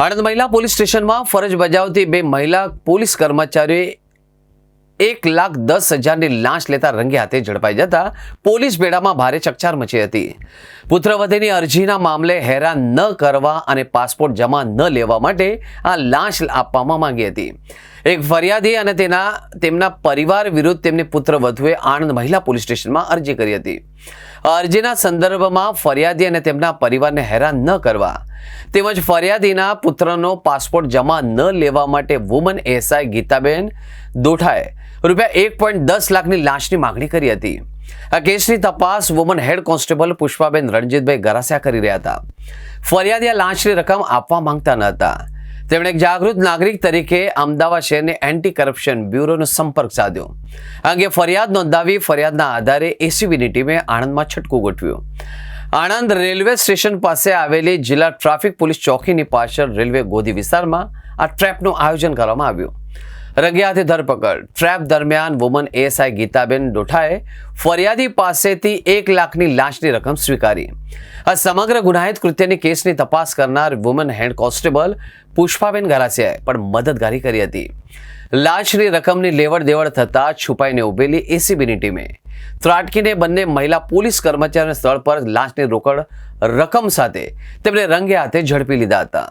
આણંદ મહિલા પોલીસ સ્ટેશનમાં ફરજ બજાવતી બે મહિલા પોલીસ કર્મચારીઓએ 1,10,000ની લાંચ લેતા રંગે હાથે ઝડપાઈ જતા પોલીસ બેડામાં ભારે ચકચાર મચી હતી. પુત્રવધેની અરજીના મામલે હેરાન ન કરવા અને પાસપોર્ટ જમા ન લેવા માટે આ લાંચ આપવામાં માંગી હતી. એક ફરિયાદી અને તેમના પરિવાર વિરુદ્ધ તેમની પુત્રવધુએ આણંદ મહિલા પોલીસ સ્ટેશનમાં અરજી કરી હતી. અરજીના સંદર્ભમાં ફરિયાદી અને તેમના પરિવારને હેરાન ન કરવા તેમજ ફરિયાદીના પુત્રનો પાસપોર્ટ જમા ન લેવા માટે વુમન એસઆઈ ગીતાબેન દોઠાએ ₹1.10 લાખની લાંચની માંગણી કરી હતી. આ કેસની તપાસ woman head constable Pushpaben Ranjitbhai ગરાસિયા કરી રહ્યા હતા. ફરિયાદી આ લાંચની રકમ આપવા માંગતા ન હતા. તેમણે એક જાગૃત નાગરિક તરીકે અમદાવાદ શહેરની એન્ટી કરપ્શન બ્યુરોનો સંપર્ક સાધ્યો. આ અંગે ફરિયાદ નોંધાવી ફરિયાદના આધારે એસીબીની ટીમે આણંદમાં છટકું ગોઠવ્યું. આણંદ રેલવે સ્ટેશન પાસે આવેલી જિલ્લા ટ્રાફિક પોલીસ ચોકીની પાછળ રેલવે ગોદી વિસ્તારમાં આ ટ્રેપનું આયોજન કરવામાં આવ્યું. રંગે હાથે ધરપકડ. ટ્રેપ દરમિયાન વુમન એએસઆઈ ગીતાબેન દોઠાએ ફરિયાદી પાસેથી 1 લાખની લાંચની રકમ સ્વીકારી. આ સમગ્ર ગુનાહિત કૃત્યની કેસની તપાસ કરનાર વુમન હેડ કોન્સ્ટેબલ પુષ્પાબેન ગરાસિયાએ પણ મદદગારી કરી હતી. લાંચની રકમની લેવડ દેવડ થતા છુપાઈને ઉભેલી એસીબીની ટીમે ત્રાટકીને બંને મહિલા પોલીસ કર્મચારીઓને સ્થળ પર લાંચની રોકડ રકમ સાથે તેમને રંગે હાથે ઝડપી લીધા હતા.